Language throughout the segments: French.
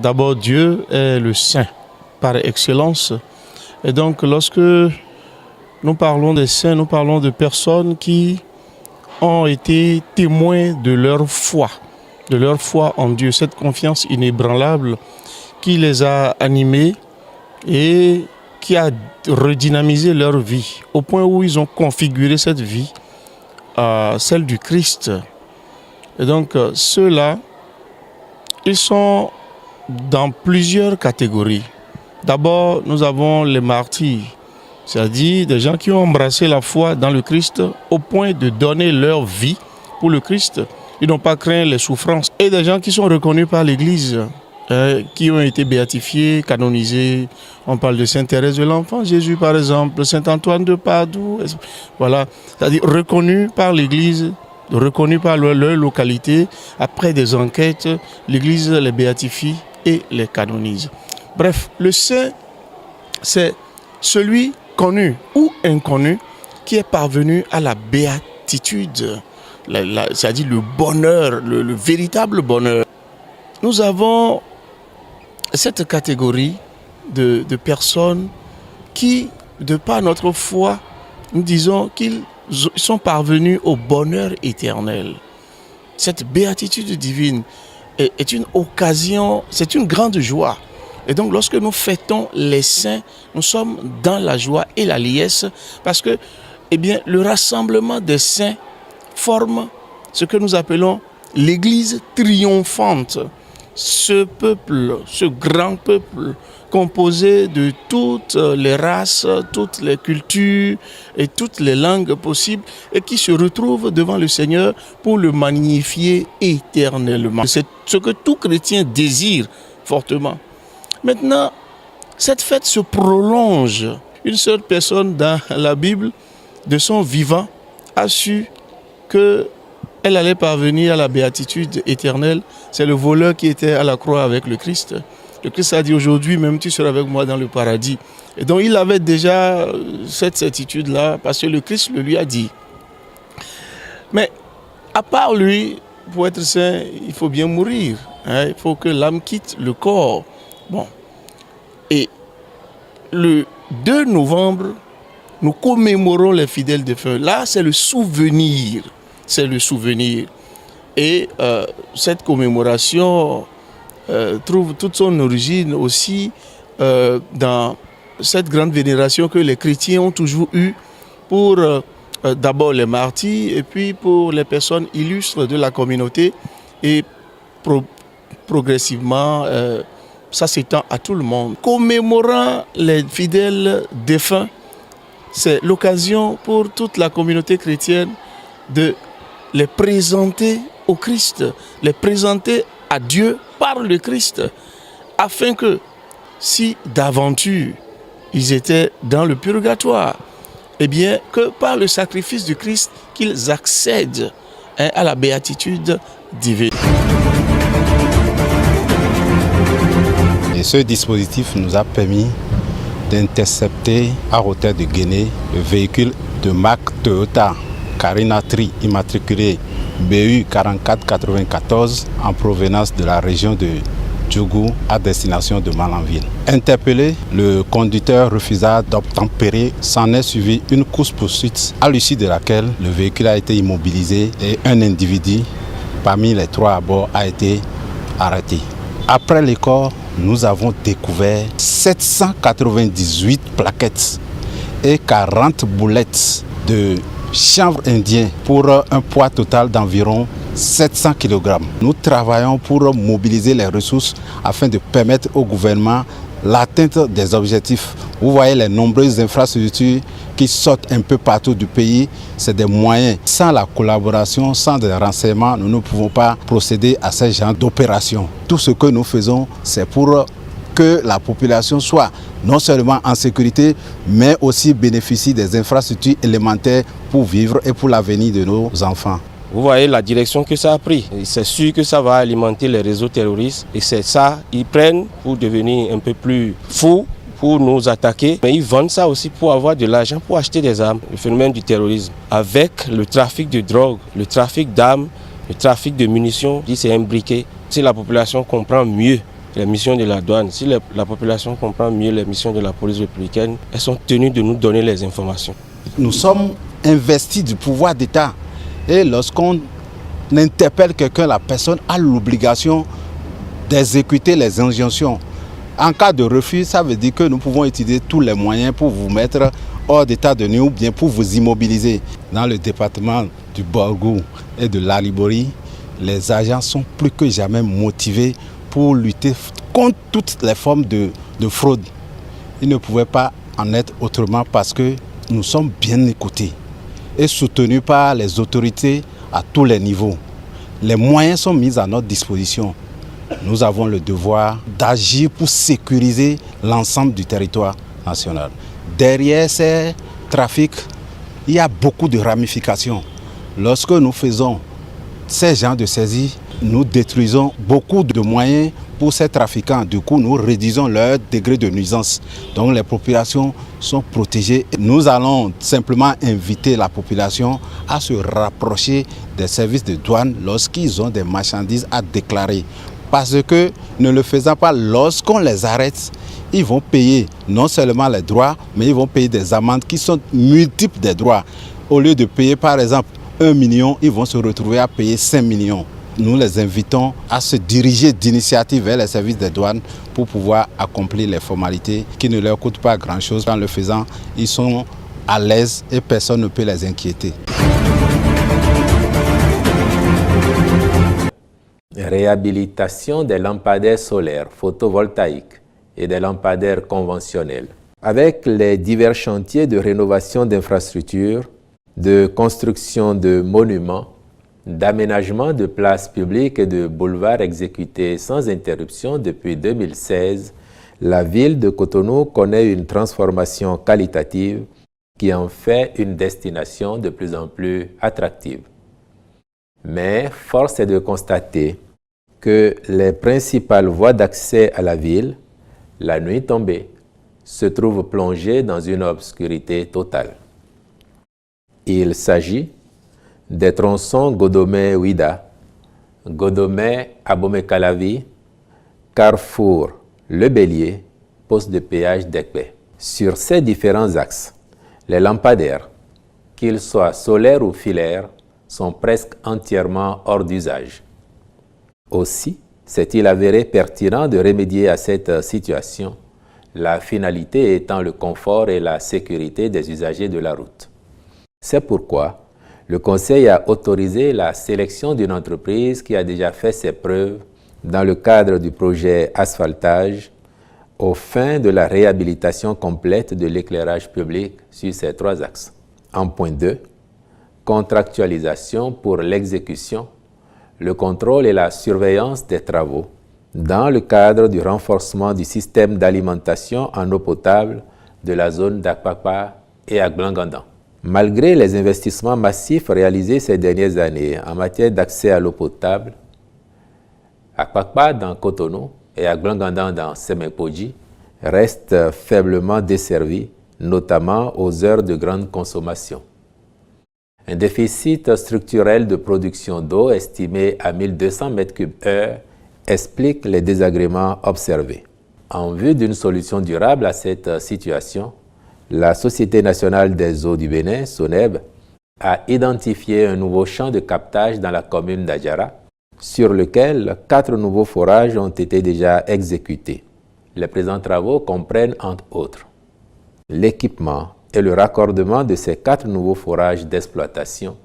D'abord, Dieu est le saint par excellence. Et donc, lorsque nous parlons des saints, nous parlons de personnes qui ont été témoins de leur foi en Dieu, cette confiance inébranlable qui les a animés et qui a redynamisé leur vie, au point où ils ont configuré cette vie à celle du Christ. Et donc, ceux-là, ils sont dans plusieurs catégories. D'abord, nous avons les martyrs, c'est-à-dire des gens qui ont embrassé la foi dans le Christ au point de donner leur vie pour le Christ. Ils n'ont pas craint les souffrances. Et des gens qui sont reconnus par l'Église, qui ont été béatifiés, canonisés. On parle de Sainte Thérèse de l'Enfant Jésus, par exemple, Saint Antoine de Padoue. Voilà, c'est-à-dire reconnus par l'Église, reconnus par leur localité. Après des enquêtes, l'Église les béatifie et les canonise. Bref, le saint, c'est celui connu ou inconnu qui est parvenu à la béatitude, c'est-à-dire le bonheur, le véritable bonheur. Nous avons cette catégorie de personnes qui, de par notre foi, nous disons qu'ils sont parvenus au bonheur éternel. Cette béatitude divine est une occasion, c'est une grande joie. Et donc, lorsque nous fêtons les saints, nous sommes dans la joie et la liesse parce que, le rassemblement des saints forme ce que nous appelons l'Église triomphante. Ce peuple, ce grand peuple, composé de toutes les races, toutes les cultures et toutes les langues possibles et qui se retrouve devant le Seigneur pour le magnifier éternellement. C'est ce que tout chrétien désire fortement. Maintenant, cette fête se prolonge. Une seule personne dans la Bible, de son vivant, a su qu'elle allait parvenir à la béatitude éternelle. C'est le voleur qui était à la croix avec le Christ. Le Christ a dit aujourd'hui, même tu seras avec moi dans le paradis. Et donc il avait déjà cette certitude-là parce que le Christ le lui a dit. Mais à part lui, pour être saint, il faut bien mourir. Il faut que l'âme quitte le corps. Bon. Et le 2 novembre, nous commémorons les fidèles défunts. Là, c'est le souvenir. C'est le souvenir. Et cette commémoration trouve toute son origine aussi dans cette grande vénération que les chrétiens ont toujours eue pour d'abord les martyrs et puis pour les personnes illustres de la communauté. Et progressivement, ça s'étend à tout le monde. Commémorant les fidèles défunts, c'est l'occasion pour toute la communauté chrétienne de les présenter au Christ, les présenter à Dieu par le Christ, afin que si d'aventure ils étaient dans le purgatoire, que par le sacrifice du Christ, qu'ils accèdent à la béatitude divine. Et ce dispositif nous a permis d'intercepter à hauteur de Guinée le véhicule de marque Toyota Carina Tri immatriculé BU 4494 en provenance de la région de Djougou à destination de Malanville. Interpellé, le conducteur refusa d'obtempérer. S'en est suivi une course-poursuite à l'issue de laquelle le véhicule a été immobilisé et un individu parmi les 3 à bord a été arrêté. Après les corps, nous avons découvert 798 plaquettes et 40 boulettes de chanvre indien pour un poids total d'environ 700 kg. Nous travaillons pour mobiliser les ressources afin de permettre au gouvernement l'atteinte des objectifs. Vous voyez les nombreuses infrastructures qui sortent un peu partout du pays, c'est des moyens. Sans la collaboration, sans des renseignements, nous ne pouvons pas procéder à ce genre d'opération. Tout ce que nous faisons, c'est pour que la population soit non seulement en sécurité, mais aussi bénéficie des infrastructures élémentaires pour vivre et pour l'avenir de nos enfants. Vous voyez la direction que ça a pris. C'est sûr que ça va alimenter les réseaux terroristes et c'est ça, ils prennent pour devenir un peu plus fous, pour nous attaquer. Mais ils vendent ça aussi pour avoir de l'argent, pour acheter des armes. Le phénomène du terrorisme, avec le trafic de drogue, le trafic d'armes, le trafic de munitions, c'est imbriqué. Si la population comprend mieux les missions de la douane, si la population comprend mieux les missions de la police républicaine, elles sont tenues de nous donner les informations. Nous sommes investis du pouvoir d'État. Et lorsqu'on interpelle quelqu'un, la personne a l'obligation d'exécuter les injonctions. En cas de refus, ça veut dire que nous pouvons utiliser tous les moyens pour vous mettre hors d'état de nuire ou bien pour vous immobiliser. Dans le département du Borgou et de l'Aribori, les agents sont plus que jamais motivés pour lutter contre toutes les formes de fraude. Ils ne pouvaient pas en être autrement parce que nous sommes bien écoutés et soutenus par les autorités à tous les niveaux. Les moyens sont mis à notre disposition. Nous avons le devoir d'agir pour sécuriser l'ensemble du territoire national. Derrière ces trafics, il y a beaucoup de ramifications. Lorsque nous faisons ces genres de saisies, nous détruisons beaucoup de moyens pour ces trafiquants. Du coup, nous réduisons leur degré de nuisance. Donc les populations sont protégées. Nous allons simplement inviter la population à se rapprocher des services de douane lorsqu'ils ont des marchandises à déclarer. Parce que ne le faisant pas, lorsqu'on les arrête, ils vont payer non seulement les droits, mais ils vont payer des amendes qui sont multiples des droits. Au lieu de payer par exemple 1 million, ils vont se retrouver à payer 5 millions. Nous les invitons à se diriger d'initiative vers les services des douanes pour pouvoir accomplir les formalités qui ne leur coûtent pas grand-chose. En le faisant, ils sont à l'aise et personne ne peut les inquiéter. Réhabilitation des lampadaires solaires photovoltaïques et des lampadaires conventionnels. Avec les divers chantiers de rénovation d'infrastructures, de construction de monuments, d'aménagement de places publiques et de boulevards exécutés sans interruption depuis 2016, la ville de Cotonou connaît une transformation qualitative qui en fait une destination de plus en plus attractive. Mais force est de constater que les principales voies d'accès à la ville, la nuit tombée, se trouvent plongées dans une obscurité totale. Il s'agit des tronçons Godomé-Ouida, Godomé-Abomey-Calavi, Carrefour Le Bélier, poste de péage d'Ekpé. Sur ces différents axes, les lampadaires, qu'ils soient solaires ou filaires, sont presque entièrement hors d'usage. Aussi, s'est-il avéré pertinent de remédier à cette situation, la finalité étant le confort et la sécurité des usagers de la route. C'est pourquoi le Conseil a autorisé la sélection d'une entreprise qui a déjà fait ses preuves dans le cadre du projet asphaltage aux fins de la réhabilitation complète de l'éclairage public sur ces 3 axes. En point 2, contractualisation pour l'exécution, le contrôle et la surveillance des travaux dans le cadre du renforcement du système d'alimentation en eau potable de la zone d'Akpakpa et Aglangandan. Malgré les investissements massifs réalisés ces dernières années en matière d'accès à l'eau potable, Akpakpa dans Cotonou et Aglangandan dans Semepoji restent faiblement desservis, notamment aux heures de grande consommation. Un déficit structurel de production d'eau estimé à 1200 m3/h explique les désagréments observés. En vue d'une solution durable à cette situation, la Société nationale des eaux du Bénin, SONEB, a identifié un nouveau champ de captage dans la commune d'Adjara, sur lequel 4 nouveaux forages ont été déjà exécutés. Les présents travaux comprennent, entre autres, l'équipement et le raccordement de ces 4 nouveaux forages d'exploitation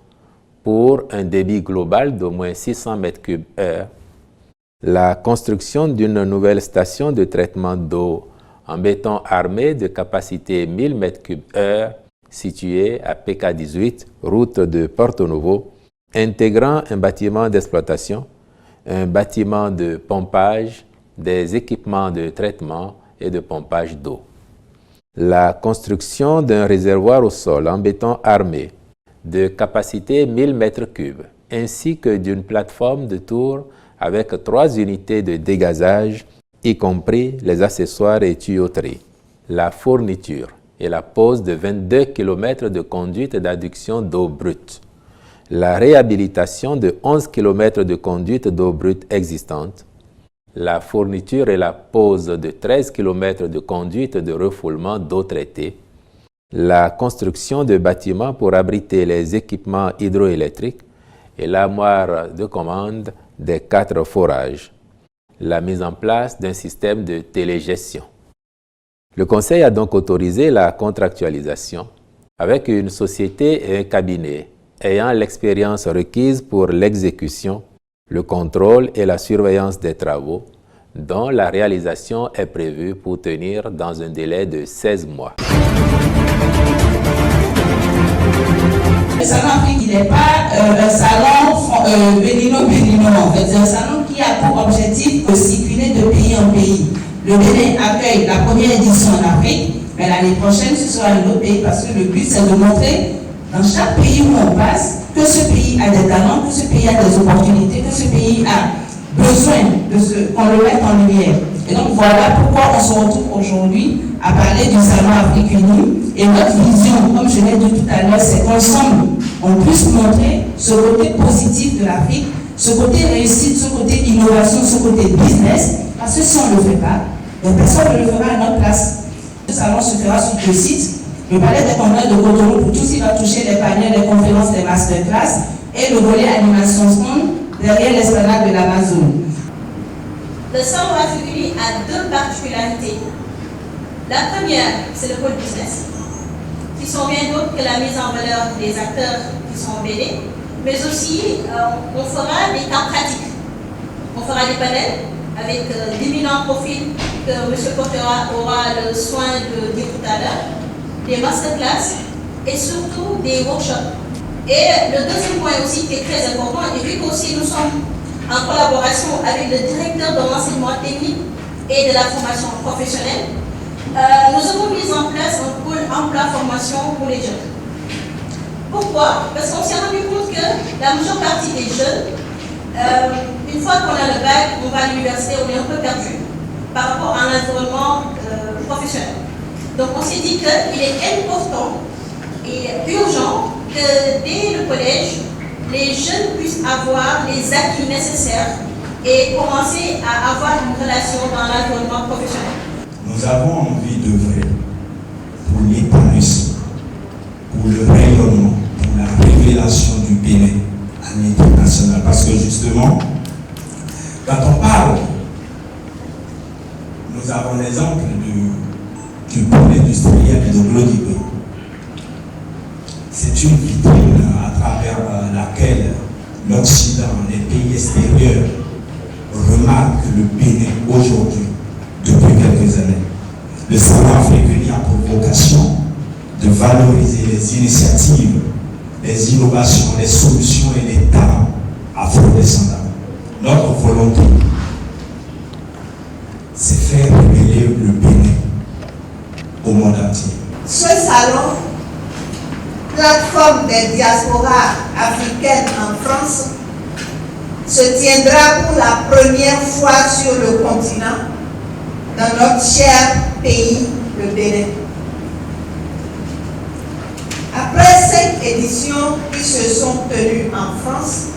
pour un débit global d'au moins 600 m3/h, la construction d'une nouvelle station de traitement d'eau en béton armé de capacité 1000 m3/h située à PK18, route de Porto Novo, intégrant un bâtiment d'exploitation, un bâtiment de pompage, des équipements de traitement et de pompage d'eau. La construction d'un réservoir au sol en béton armé de capacité 1000 m3, ainsi que d'une plateforme de tour avec 3 unités de dégazage, y compris les accessoires et tuyauteries, la fourniture et la pose de 22 km de conduite d'adduction d'eau brute, la réhabilitation de 11 km de conduite d'eau brute existantes, la fourniture et la pose de 13 km de conduites de refoulement d'eau traitée, la construction de bâtiments pour abriter les équipements hydroélectriques et l'armoire de commande des 4 forages, la mise en place d'un système de télégestion. Le Conseil a donc autorisé la contractualisation avec une société et un cabinet ayant l'expérience requise pour l'exécution, le contrôle et la surveillance des travaux, dont la réalisation est prévue pour tenir dans un délai de 16 mois. Le salon Afrique, il n'est pas un salon bénino-béninois, en fait. C'est un salon qui a pour objectif de circuler de pays en pays. Le Bénin accueille la première édition en Afrique, mais l'année prochaine, ce sera un autre pays parce que le but, c'est de montrer dans chaque pays où on passe que ce pays a des talents, que ce pays a des opportunités, que ce pays a besoin qu'on le mette en lumière. Et donc voilà pourquoi on se retrouve aujourd'hui à parler du salon Afrique Unie. Et notre vision, comme je l'ai dit tout à l'heure, c'est qu'ensemble, on puisse montrer ce côté positif de l'Afrique, ce côté réussite, ce côté innovation, ce côté business. Parce que si on ne le fait pas, personne ne le fera à notre place. Le salon se fera sur 2 sites. Le palais des congrès de Cotonou pour tout ce qui va toucher les panels, les conférences, les masterclass et le volet animation stand derrière l'esplanade de l'Amazon. Le salon Afrique Unie a 2 particularités. La première, c'est le pôle business, qui sont bien d'autres que la mise en valeur des acteurs qui sont au Bénin, mais aussi on fera des cas pratiques. On fera des panels avec d'éminents profils que M. Portera aura le soin de dire tout à l'heure, des masterclass et surtout des workshops. Et le deuxième point aussi qui est très important, et vu qu'aussi nous sommes en collaboration avec le directeur de l'enseignement technique et de la formation professionnelle, nous avons mis en place un pôle emploi-formation pour les jeunes. Pourquoi? Parce qu'on s'est rendu compte que la majeure partie des jeunes, une fois qu'on a le bac, on va à l'université, on est un peu perdu par rapport à l'environnement professionnel. Donc on s'est dit qu'il est important et urgent que dès le collège, les jeunes puissent avoir les acquis nécessaires et commencer à avoir une relation dans l'environnement professionnel. Nous avons envie d'œuvrer pour l'épanouissement, pour le rayonnement, pour la révélation du Bénin à l'international. Parce que justement, quand on parle, nous avons l'exemple du pôle industriel de Glodibé. C'est une vitrine à travers laquelle l'Occident, les pays extérieurs remarquent le Bénin aujourd'hui, depuis quelques années. Le salon Afrique Unie a pour vocation de valoriser les initiatives, les innovations, les solutions et les talents afro-descendants. Notre volonté, c'est faire révéler le Bénin au monde entier. Ce salon, plateforme des diasporas africaines en France, se tiendra pour la première fois sur le continent, dans notre cher pays, le Bénin. Après 5 éditions qui se sont tenues en France,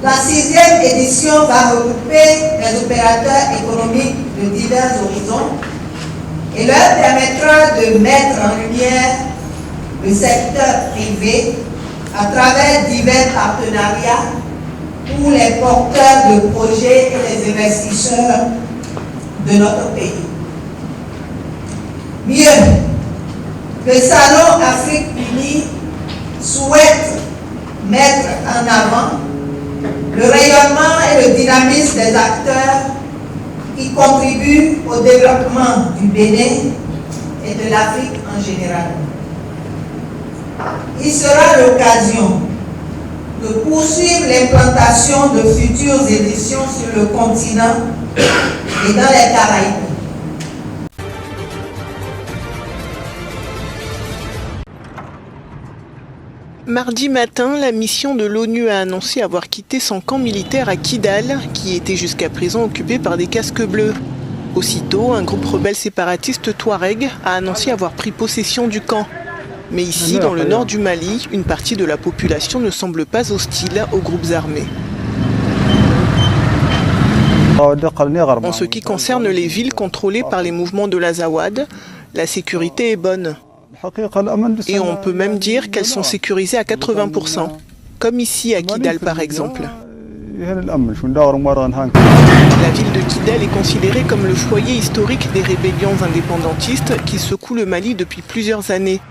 la 6e édition va regrouper les opérateurs économiques de divers horizons et leur permettra de mettre en lumière le secteur privé à travers divers partenariats pour les porteurs de projets et les investisseurs de notre pays. Mieux, le Salon Afrique Unie souhaite mettre en avant le rayonnement et le dynamisme des acteurs qui contribuent au développement du Bénin et de l'Afrique en général. Il sera l'occasion de poursuivre l'implantation de futures éditions sur le continent et dans les Caraïbes. Mardi matin, la mission de l'ONU a annoncé avoir quitté son camp militaire à Kidal, qui était jusqu'à présent occupé par des casques bleus. Aussitôt, un groupe rebelle séparatiste touareg a annoncé avoir pris possession du camp. Mais ici, dans le nord du Mali, une partie de la population ne semble pas hostile aux groupes armés. En ce qui concerne les villes contrôlées par les mouvements de l'Azawad, la sécurité est bonne. Et on peut même dire qu'elles sont sécurisées à 80%, comme ici à Kidal par exemple. La ville de Kidal est considérée comme le foyer historique des rébellions indépendantistes qui secouent le Mali depuis plusieurs années.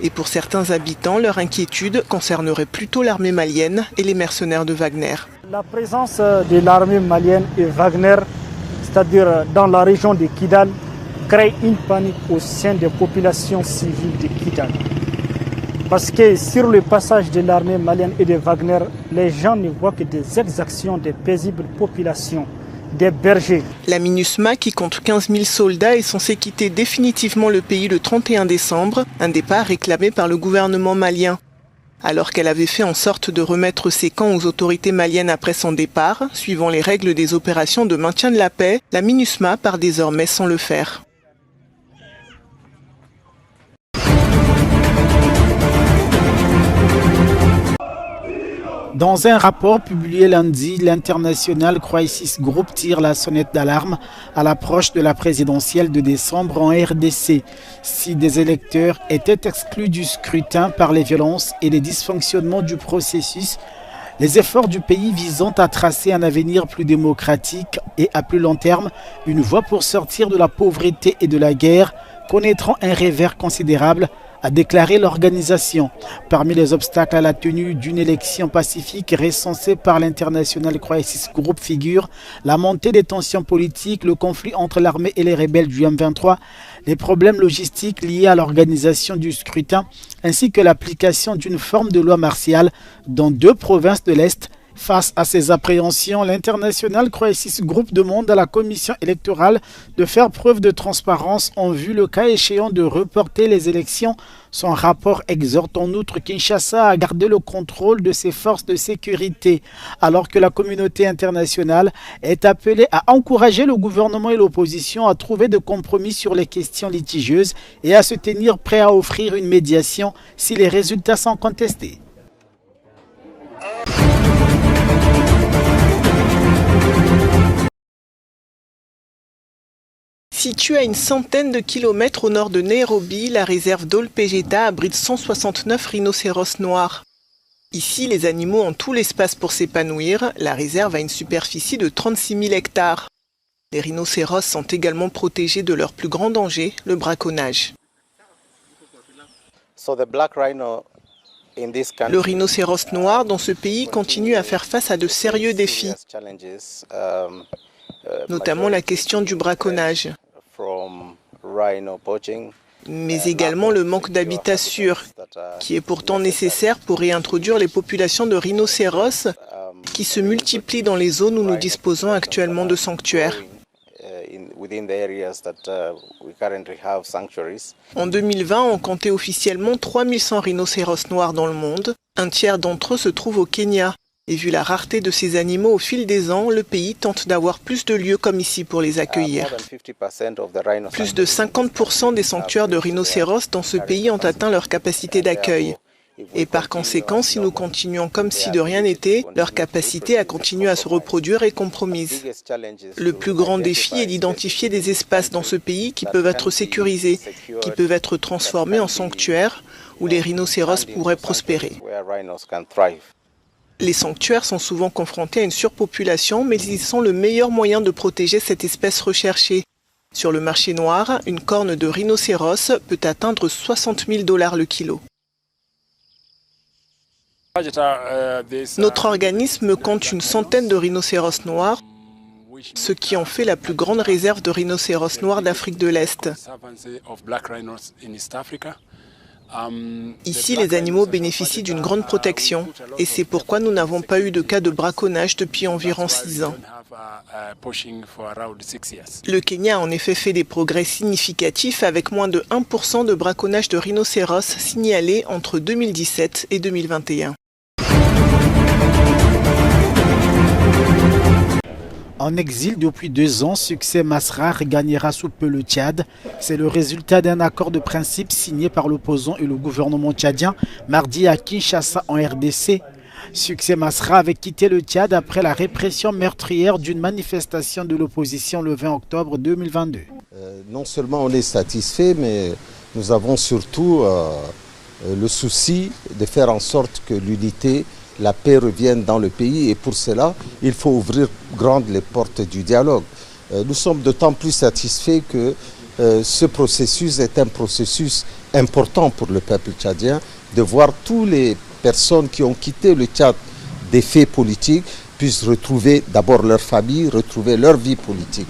Et pour certains habitants, leur inquiétude concernerait plutôt l'armée malienne et les mercenaires de Wagner. La présence de l'armée malienne et Wagner, c'est-à-dire dans la région de Kidal, crée une panique au sein des populations civiles de Kidal. Parce que sur le passage de l'armée malienne et de Wagner, les gens ne voient que des exactions des paisibles populations, des bergers. La MINUSMA, qui compte 15 000 soldats, est censée quitter définitivement le pays le 31 décembre, un départ réclamé par le gouvernement malien. Alors qu'elle avait fait en sorte de remettre ses camps aux autorités maliennes après son départ, suivant les règles des opérations de maintien de la paix, la MINUSMA part désormais sans le faire. Dans un rapport publié lundi, l'International Crisis Group tire la sonnette d'alarme à l'approche de la présidentielle de décembre en RDC. Si des électeurs étaient exclus du scrutin par les violences et les dysfonctionnements du processus, les efforts du pays visant à tracer un avenir plus démocratique et à plus long terme, une voie pour sortir de la pauvreté et de la guerre, connaîtront un revers considérable, a déclaré l'organisation. Parmi les obstacles à la tenue d'une élection pacifique recensée par l'International Crisis Group figure la montée des tensions politiques, le conflit entre l'armée et les rebelles du M23, les problèmes logistiques liés à l'organisation du scrutin, ainsi que l'application d'une forme de loi martiale dans 2 provinces de l'Est. Face à ces appréhensions, l'International Crisis Group demande à la commission électorale de faire preuve de transparence en vue, le cas échéant, de reporter les élections. Son rapport exhorte en outre Kinshasa à garder le contrôle de ses forces de sécurité, alors que la communauté internationale est appelée à encourager le gouvernement et l'opposition à trouver des compromis sur les questions litigieuses et à se tenir prêt à offrir une médiation si les résultats sont contestés. Située à une centaine de kilomètres au nord de Nairobi, la réserve d'Olpejeta abrite 169 rhinocéros noirs. Ici, les animaux ont tout l'espace pour s'épanouir. La réserve a une superficie de 36 000 hectares. Les rhinocéros sont également protégés de leur plus grand danger, le braconnage. Le rhinocéros noir dans ce pays continue à faire face à de sérieux défis, notamment la question du braconnage, mais également le manque d'habitat sûr, qui est pourtant nécessaire pour réintroduire les populations de rhinocéros qui se multiplient dans les zones où nous disposons actuellement de sanctuaires. En 2020, on comptait officiellement 3100 rhinocéros noirs dans le monde. Un tiers d'entre eux se trouve au Kenya. Et vu la rareté de ces animaux au fil des ans, le pays tente d'avoir plus de lieux comme ici pour les accueillir. Plus de 50% des sanctuaires de rhinocéros dans ce pays ont atteint leur capacité d'accueil. Et par conséquent, si nous continuons comme si de rien n'était, leur capacité à continuer à se reproduire est compromise. Le plus grand défi est d'identifier des espaces dans ce pays qui peuvent être sécurisés, qui peuvent être transformés en sanctuaires où les rhinocéros pourraient prospérer. Les sanctuaires sont souvent confrontés à une surpopulation, mais ils sont le meilleur moyen de protéger cette espèce recherchée. Sur le marché noir, une corne de rhinocéros peut atteindre $60 000 le kilo. Notre organisme compte une centaine de rhinocéros noirs, ce qui en fait la plus grande réserve de rhinocéros noirs d'Afrique de l'Est. Ici, les animaux bénéficient d'une grande protection et c'est pourquoi nous n'avons pas eu de cas de braconnage depuis environ 6 ans. Le Kenya a en effet fait des progrès significatifs avec moins de 1% de braconnage de rhinocéros signalés entre 2017 et 2021. En exil depuis 2 ans, Succès Masrar gagnera sous peu le Tchad. C'est le résultat d'un accord de principe signé par l'opposant et le gouvernement tchadien mardi à Kinshasa en RDC. Succès Masra avait quitté le Tchad après la répression meurtrière d'une manifestation de l'opposition le 20 octobre 2022. Non seulement on est satisfait, mais nous avons surtout le souci de faire en sorte que l'unité, la paix revienne dans le pays, et pour cela, il faut ouvrir grandes les portes du dialogue. Nous sommes d'autant plus satisfaits que ce processus est un processus important pour le peuple tchadien, de voir toutes les personnes qui ont quitté le Tchad des faits politiques puissent retrouver d'abord leur famille, retrouver leur vie politique.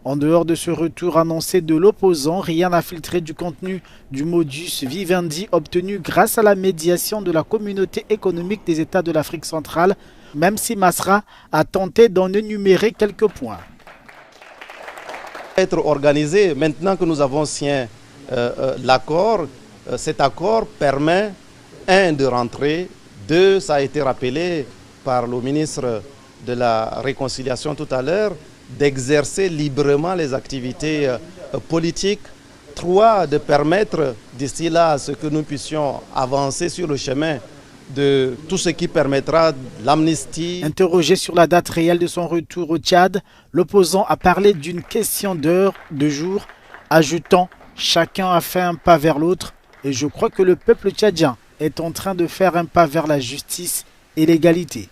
En dehors de ce retour annoncé de l'opposant, rien n'a filtré du contenu du modus vivendi obtenu grâce à la médiation de la communauté économique des États de l'Afrique centrale, même si Masra a tenté d'en énumérer quelques points. Être organisé, maintenant que nous avons signé l'accord, cet accord permet, un, de rentrer, deux, ça a été rappelé par le ministre de la Réconciliation tout à l'heure, d'exercer librement les activités politiques. 3, de permettre d'ici là à ce que nous puissions avancer sur le chemin de tout ce qui permettra l'amnistie. Interrogé sur la date réelle de son retour au Tchad, l'opposant a parlé d'une question d'heure, de jour, ajoutant « Chacun a fait un pas vers l'autre et je crois que le peuple tchadien est en train de faire un pas vers la justice et l'égalité. »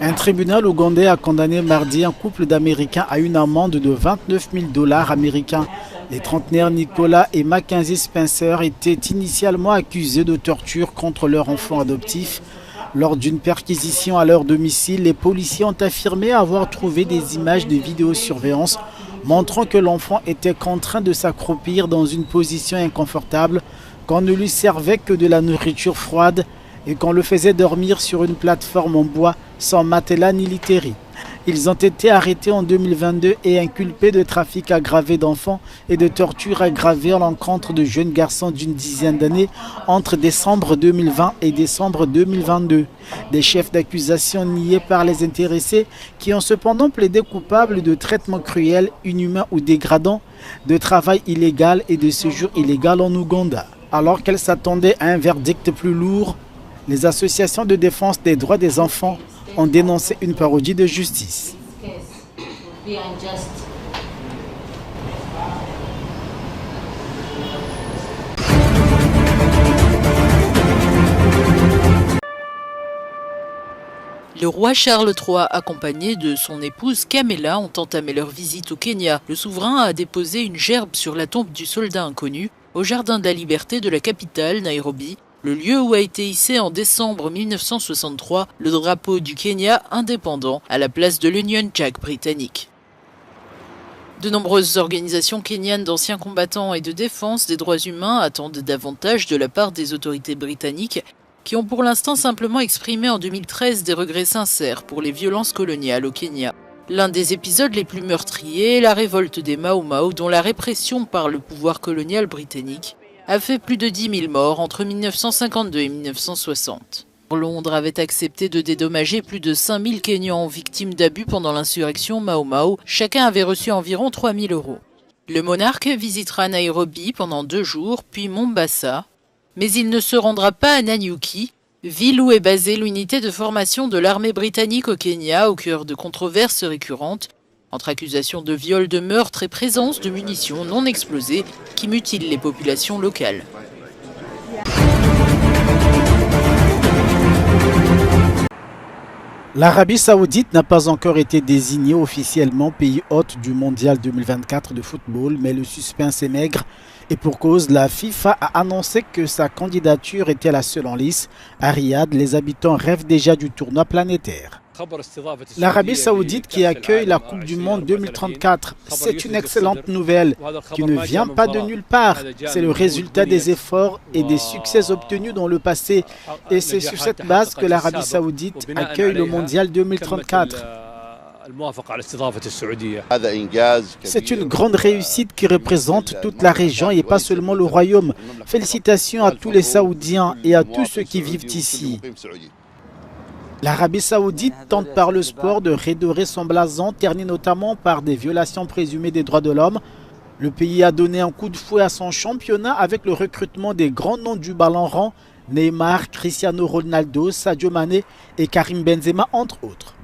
Un tribunal ougandais a condamné mardi un couple d'Américains à une amende de $29 000 américains. Les trentenaires Nicolas et Mackenzie Spencer étaient initialement accusés de torture contre leur enfant adoptif. Lors d'une perquisition à leur domicile, les policiers ont affirmé avoir trouvé des images de vidéosurveillance montrant que l'enfant était contraint de s'accroupir dans une position inconfortable, qu'on ne lui servait que de la nourriture froide et qu'on le faisait dormir sur une plateforme en bois sans matelas ni literie. Ils ont été arrêtés en 2022 et inculpés de trafic aggravé d'enfants et de torture aggravée à l'encontre de jeunes garçons d'une dizaine d'années entre décembre 2020 et décembre 2022. Des chefs d'accusation niés par les intéressés qui ont cependant plaidé coupables de traitements cruels, inhumains ou dégradants, de travail illégal et de séjour illégal en Ouganda. Alors qu'elles s'attendaient à un verdict plus lourd, les associations de défense des droits des enfants ont dénoncé une parodie de justice. Le roi Charles III, accompagné de son épouse Camilla, ont entamé leur visite au Kenya. Le souverain a déposé une gerbe sur la tombe du soldat inconnu au Jardin de la Liberté de la capitale, Nairobi, le lieu où a été hissé en décembre 1963 le drapeau du Kenya indépendant à la place de l'Union Jack britannique. De nombreuses organisations kenyanes d'anciens combattants et de défense des droits humains attendent davantage de la part des autorités britanniques qui ont pour l'instant simplement exprimé en 2013 des regrets sincères pour les violences coloniales au Kenya. L'un des épisodes les plus meurtriers est la révolte des Mau Mau, dont la répression par le pouvoir colonial britannique a fait plus de 10 000 morts entre 1952 et 1960. Londres avait accepté de dédommager plus de 5 000 Kenyans victimes d'abus pendant l'insurrection Mau Mau. Chacun avait reçu environ 3 000 €. Le monarque visitera Nairobi pendant 2 jours, puis Mombasa. Mais il ne se rendra pas à Nanyuki, ville où est basée l'unité de formation de l'armée britannique au Kenya, au cœur de controverses récurrentes, entre accusations de viol, de meurtre et présence de munitions non explosées qui mutilent les populations locales. L'Arabie Saoudite n'a pas encore été désignée officiellement pays hôte du Mondial 2024 de football, mais le suspense est maigre. Et pour cause, la FIFA a annoncé que sa candidature était la seule en lice. À Riyad, les habitants rêvent déjà du tournoi planétaire. L'Arabie Saoudite qui accueille la Coupe du Monde 2034, c'est une excellente nouvelle qui ne vient pas de nulle part. C'est le résultat des efforts et des succès obtenus dans le passé. Et c'est sur cette base que l'Arabie Saoudite accueille le Mondial 2034. C'est une grande réussite qui représente toute la région et pas seulement le royaume. Félicitations à tous les Saoudiens et à tous ceux qui vivent ici. L'Arabie Saoudite tente par le sport de redorer son blason, terni notamment par des violations présumées des droits de l'homme. Le pays a donné un coup de fouet à son championnat avec le recrutement des grands noms du ballon rond, Neymar, Cristiano Ronaldo, Sadio Mané et Karim Benzema entre autres.